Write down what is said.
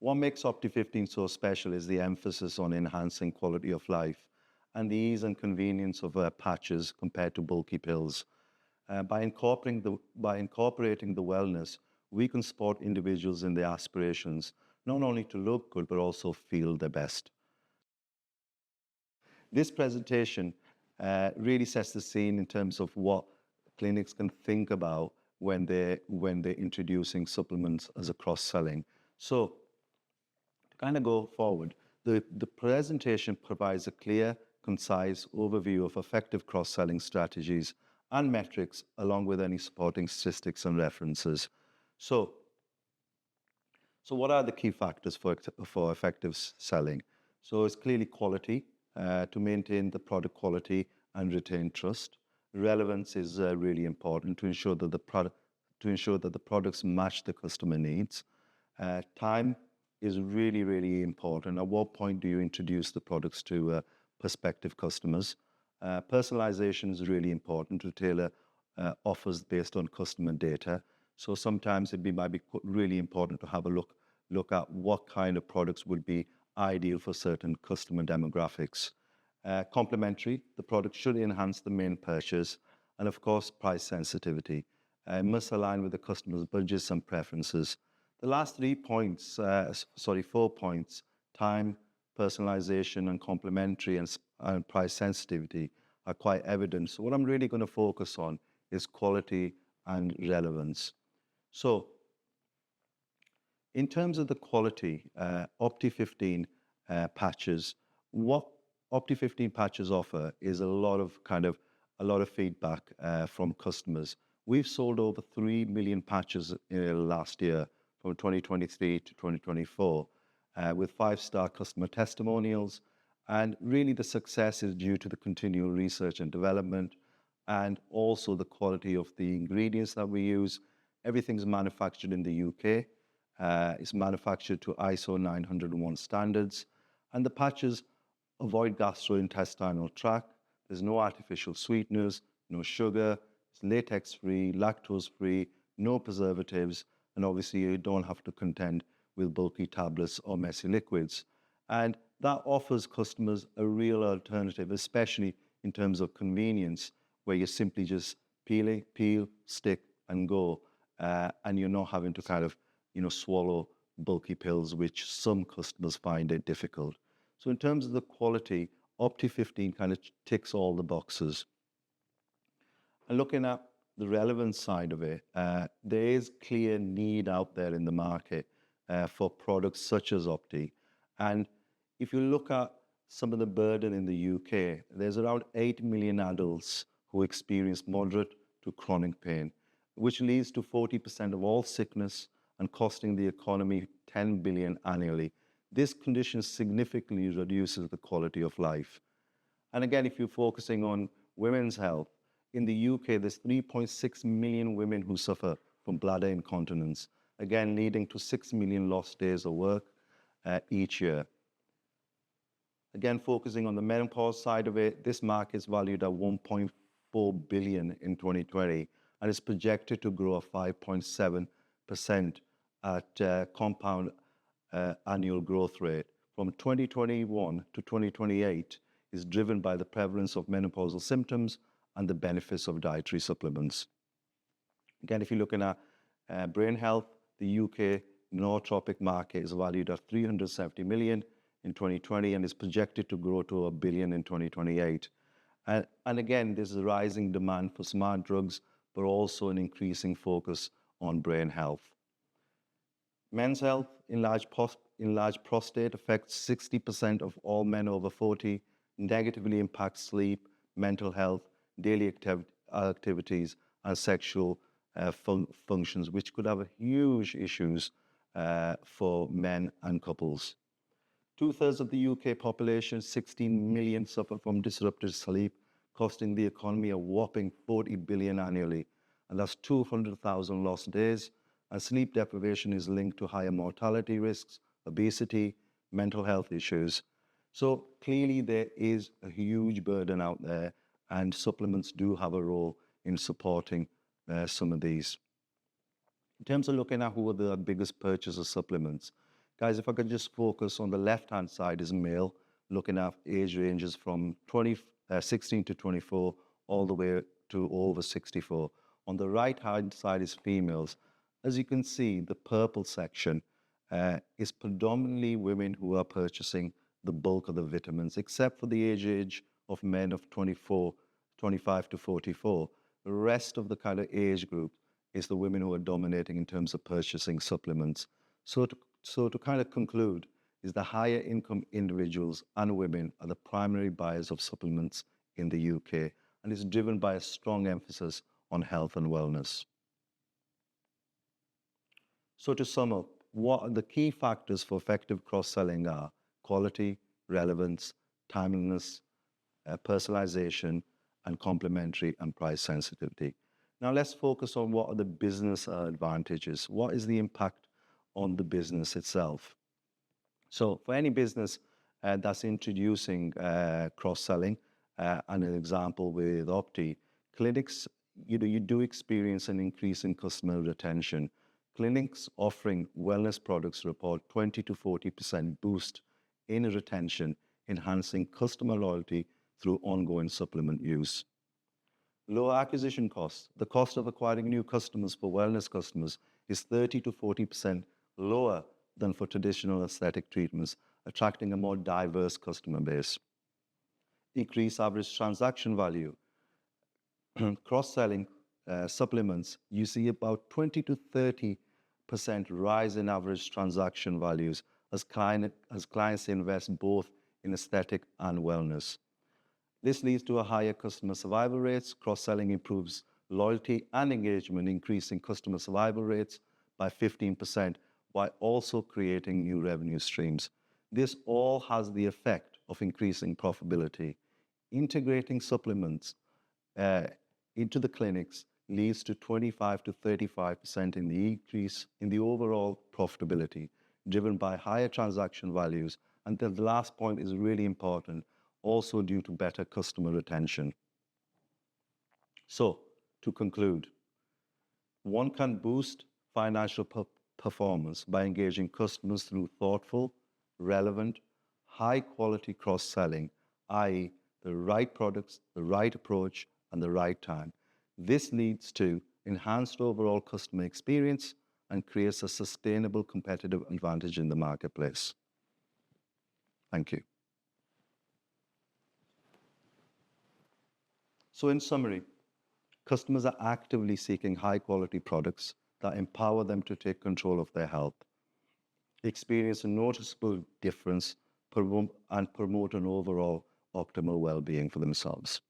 What makes Opti15 so special is the emphasis on enhancing quality of life and the ease and convenience of patches compared to bulky pills. By incorporating the wellness, we can support individuals in their aspirations, not only to look good, but also feel their best. This presentation really sets the scene in terms of what clinics can think about when they're introducing supplements as a cross-selling. So to kind of go forward, the presentation provides a clear, concise overview of effective cross-selling strategies and metrics, along with any supporting statistics and references. So what are the key factors for effective selling? So it's clearly quality, to maintain the product quality and retain trust. Relevance is really important to ensure that the products match the customer needs. Time is really, really important. At what point do you introduce the products to prospective customers? Personalization is really important to tailor offers based on customer data. So sometimes might be really important to have a look at what kind of products would be ideal for certain customer demographics. Complementary, the product should enhance the main purchase, and of course, price sensitivity. Must align with the customer's budgets and preferences. The last 4 points, time, personalization, and complementary and price sensitivity are quite evident. So what I'm really going to focus on is quality and relevance. So in terms of the quality, Opti15 patches, what Opti15 patches offer is a lot of feedback from customers. We've sold over 3 million patches last year, from 2023 to 2024, with 5-star customer testimonials. And really the success is due to the continual research and development, and also the quality of the ingredients that we use. Everything's manufactured in the UK. It's manufactured to ISO 901 standards, and the patches avoid gastrointestinal tract. There's no artificial sweeteners, no sugar, it's latex-free, lactose-free, no preservatives, and obviously you don't have to contend with bulky tablets or messy liquids. And that offers customers a real alternative, especially in terms of convenience, where you simply just peel, stick, and go, and you're not having to swallow bulky pills, which some customers find it difficult. So in terms of the quality, Opti15 kind of ticks all the boxes. And looking at the relevance side of it, there is clear need out there in the market for products such as Opti. And if you look at some of the burden in the UK, there's around 8 million adults who experience moderate to chronic pain, which leads to 40% of all sickness and costing the economy 10 billion annually. This condition significantly reduces the quality of life. And again, if you're focusing on women's health, in the UK, there's 3.6 million women who suffer from bladder incontinence, again, leading to 6 million lost days of work each year. Again, focusing on the menopause side of it, this market is valued at 1.4 billion in 2020, and is projected to grow at 5.7% at compound annual growth rate from 2021 to 2028 is driven by the prevalence of menopausal symptoms and the benefits of dietary supplements. Again, if you're looking at brain health, the UK nootropic market is valued at 370 million in 2020 and is projected to grow to 1 billion in 2028. And again, there's a rising demand for smart drugs, but also an increasing focus on brain health. Men's health, enlarged prostate affects 60% of all men over 40, negatively impacts sleep, mental health, daily activities, and sexual functions, which could have huge issues for men and couples. 2/3 of the UK population, 16 million, suffer from disrupted sleep, costing the economy a whopping 40 billion annually. And that's 200,000 lost days. And sleep deprivation is linked to higher mortality risks, obesity, mental health issues. So clearly there is a huge burden out there, and supplements do have a role in supporting some of these. In terms of looking at who are the biggest purchasers of supplements, Guys, if I could just focus on the left-hand side is male, looking at age ranges from 16 to 24 all the way to over 64. On the right-hand side is females. As you can see, the purple section is predominantly women who are purchasing the bulk of the vitamins, except for the age of men of 25 to 44. The rest of the kind of age group is the women who are dominating in terms of purchasing supplements. So to kind of conclude, is the higher income individuals and women are the primary buyers of supplements in the UK, and is driven by a strong emphasis on health and wellness. So to sum up, what are the key factors for effective cross-selling are quality, relevance, timeliness, personalization, and complementary and price sensitivity. Now let's focus on what are the business advantages. What is the impact on the business itself? So for any business that's introducing cross-selling, and an example with Opti, clinics, you do experience an increase in customer retention. Clinics offering wellness products report 20 to 40% boost in retention, enhancing customer loyalty through ongoing supplement use. Lower acquisition costs. The cost of acquiring new customers for wellness customers is 30 to 40% lower than for traditional aesthetic treatments, attracting a more diverse customer base. Increase average transaction value. Cross-selling supplements, you see about 20 to 30% rise in average transaction values as clients invest both in aesthetic and wellness. This leads to a higher customer survival rates. Cross-selling improves loyalty and engagement, increasing customer survival rates by 15%, while also creating new revenue streams. This all has the effect of increasing profitability. Integrating supplements into the clinics leads to 25 to 35% in the increase in the overall profitability, driven by higher transaction values. And the last point is really important, also due to better customer retention. So, to conclude, one can boost financial performance by engaging customers through thoughtful, relevant, high-quality cross-selling, i.e., the right products, the right approach, and the right time. This leads to enhanced overall customer experience and creates a sustainable competitive advantage in the marketplace. Thank you. So in summary, customers are actively seeking high-quality products that empower them to take control of their health, experience a noticeable difference, and promote an overall optimal well-being for themselves.